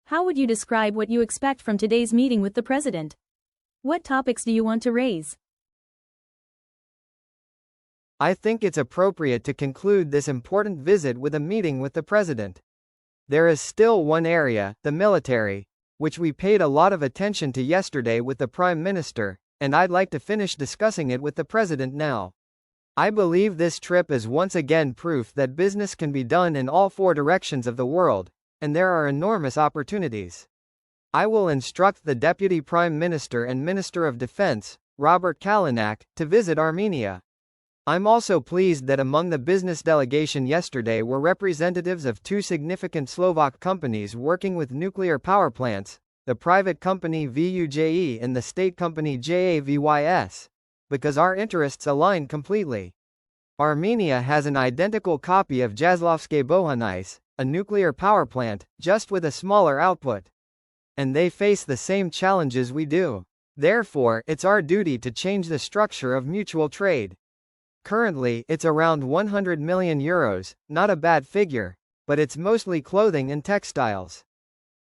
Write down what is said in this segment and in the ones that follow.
How would you describe what you expect from today's meeting with the president? What topics do you want to raise? I think it's appropriate to conclude this important visit with a meeting with the president. There is still one area, the military, which we paid a lot of attention to yesterday with the Prime Minister, and I'd like to finish discussing it with the president now. I believe this trip is once again proof that business can be done in all four directions of the world, and there are enormous opportunities. I will instruct the Deputy Prime Minister and Minister of Defense, Robert Kalinak, to visit Armenia. I'm also pleased that among the business delegation yesterday were representatives of two significant Slovak companies working with nuclear power plants, the private company VUJE and the state company JAVYS, because our interests align completely. Armenia has an identical copy of Jazlovske Bohunice, a nuclear power plant, just with a smaller output. And they face the same challenges we do. Therefore, it's our duty to change the structure of mutual trade. Currently, it's around 100 million euros, not a bad figure, but it's mostly clothing and textiles.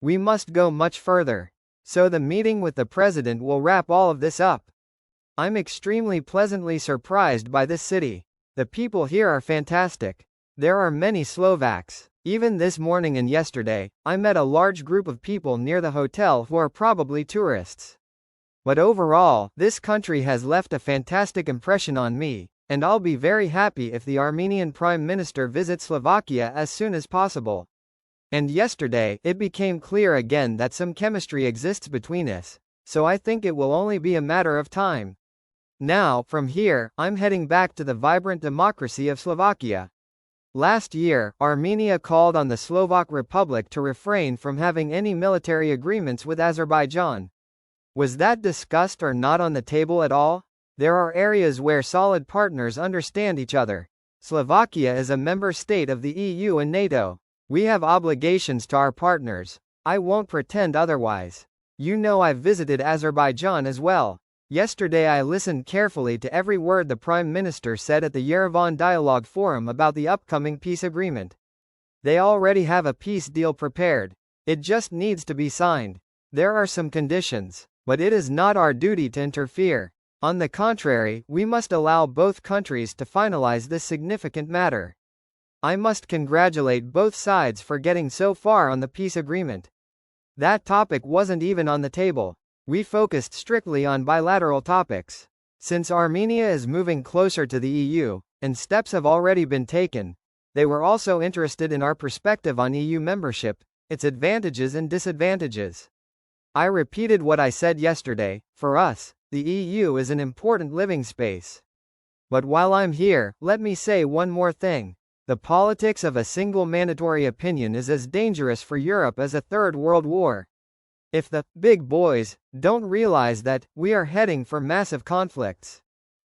We must go much further. So the meeting with the president will wrap all of this up. I'm extremely pleasantly surprised by this city. The people here are fantastic. There are many Slovaks. Even this morning and yesterday, I met a large group of people near the hotel who are probably tourists. But overall, this country has left a fantastic impression on me, and I'll be very happy if the Armenian Prime Minister visits Slovakia as soon as possible. And yesterday, it became clear again that some chemistry exists between us, so I think it will only be a matter of time. Now, from here, I'm heading back to the vibrant democracy of Slovakia. Last year, Armenia called on the Slovak Republic to refrain from having any military agreements with Azerbaijan. Was that discussed or not on the table at all? There are areas where solid partners understand each other. Slovakia is a member state of the EU and NATO. We have obligations to our partners. I won't pretend otherwise. You know I've visited Azerbaijan as well. Yesterday I listened carefully to every word the Prime Minister said at the Yerevan Dialogue Forum about the upcoming peace agreement. They already have a peace deal prepared. It just needs to be signed. There are some conditions, but it is not our duty to interfere. On the contrary, we must allow both countries to finalize this significant matter. I must congratulate both sides for getting so far on the peace agreement. That topic wasn't even on the table. We focused strictly on bilateral topics. Since Armenia is moving closer to the EU, and steps have already been taken, they were also interested in our perspective on EU membership, its advantages and disadvantages. I repeated what I said yesterday. For us, the EU is an important living space. But while I'm here, let me say one more thing. The politics of a single mandatory opinion is as dangerous for Europe as a third world war. If the big boys don't realize that, we are heading for massive conflicts.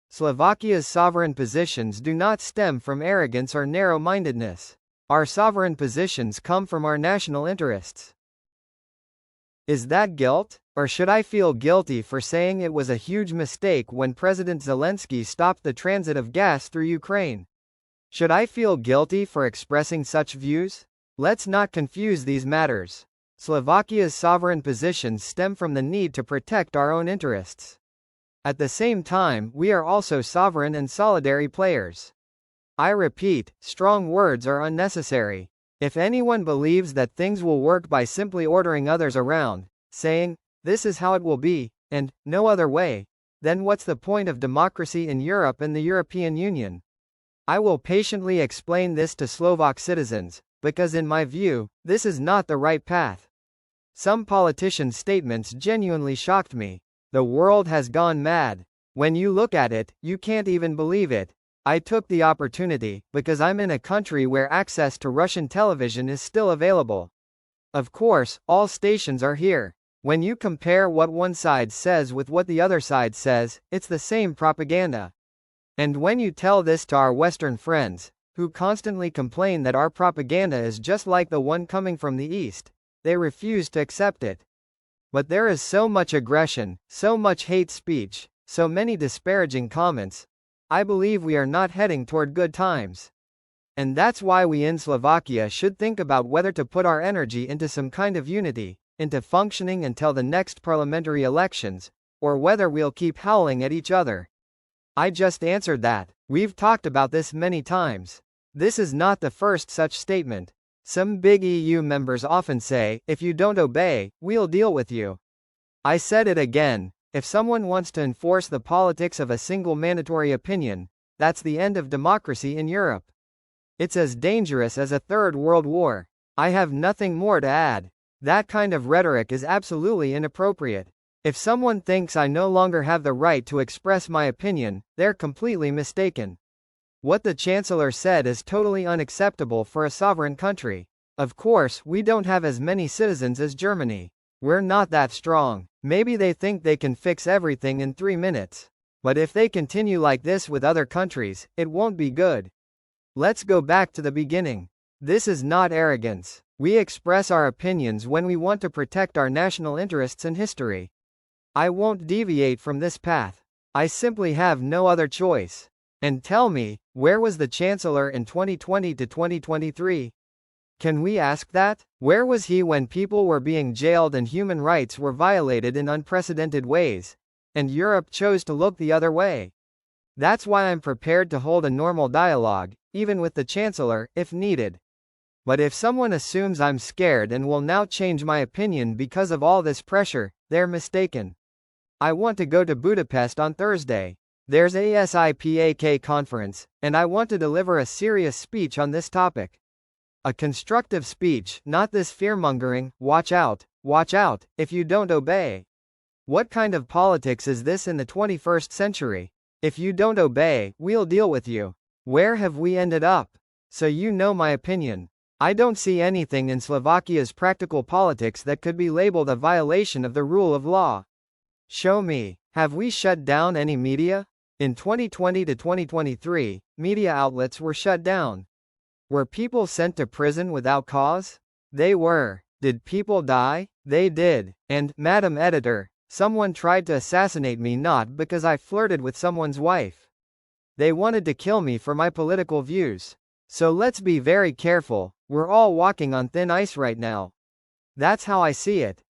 Slovakia's sovereign positions do not stem from arrogance or narrow-mindedness. Our sovereign positions come from our national interests. Is that guilt? Or should I feel guilty for saying it was a huge mistake when President Zelensky stopped the transit of gas through Ukraine? Should I feel guilty for expressing such views? Let's not confuse these matters. Slovakia's sovereign positions stem from the need to protect our own interests. At the same time, we are also sovereign and solidary players. I repeat, strong words are unnecessary. If anyone believes that things will work by simply ordering others around, saying, "This is how it will be," and "no other way," then what's the point of democracy in Europe and the European Union? I will patiently explain this to Slovak citizens, because in my view, this is not the right path. Some politicians' statements genuinely shocked me. The world has gone mad. When you look at it, you can't even believe it. I took the opportunity, because I'm in a country where access to Russian television is still available. Of course, all stations are here. When you compare what one side says with what the other side says, it's the same propaganda. And when you tell this to our Western friends, who constantly complain that our propaganda is just like the one coming from the East, they refuse to accept it. But there is so much aggression, so much hate speech, so many disparaging comments. I believe we are not heading toward good times. And that's why we in Slovakia should think about whether to put our energy into some kind of unity, into functioning until the next parliamentary elections, or whether we'll keep howling at each other. I just answered that. We've talked about this many times. This is not the first such statement. Some big EU members often say, if you don't obey, we'll deal with you. I said it again, if someone wants to enforce the politics of a single mandatory opinion, that's the end of democracy in Europe. It's as dangerous as a third world war. I have nothing more to add. That kind of rhetoric is absolutely inappropriate. If someone thinks I no longer have the right to express my opinion, they're completely mistaken. What the Chancellor said is totally unacceptable for a sovereign country. Of course, we don't have as many citizens as Germany. We're not that strong. Maybe they think they can fix everything in 3 minutes. But if they continue like this with other countries, it won't be good. Let's go back to the beginning. This is not arrogance. We express our opinions when we want to protect our national interests and history. I won't deviate from this path. I simply have no other choice. And tell me, where was the Chancellor in 2020 to 2023? Can we ask that? Where was he when people were being jailed and human rights were violated in unprecedented ways, and Europe chose to look the other way? That's why I'm prepared to hold a normal dialogue, even with the Chancellor, if needed. But if someone assumes I'm scared and will now change my opinion because of all this pressure, they're mistaken. I want to go to Budapest on Thursday. There's a SIPAK conference, and I want to deliver a serious speech on this topic. A constructive speech, not this fear-mongering, watch out, if you don't obey. What kind of politics is this in the 21st century? If you don't obey, we'll deal with you. Where have we ended up? So you know my opinion. I don't see anything in Slovakia's practical politics that could be labeled a violation of the rule of law. Show me. Have we shut down any media? In 2020 to 2023, media outlets were shut down. Were people sent to prison without cause? They were. Did people die? They did. And, Madam Editor, someone tried to assassinate me not because I flirted with someone's wife. They wanted to kill me for my political views. So let's be very careful, we're all walking on thin ice right now. That's how I see it.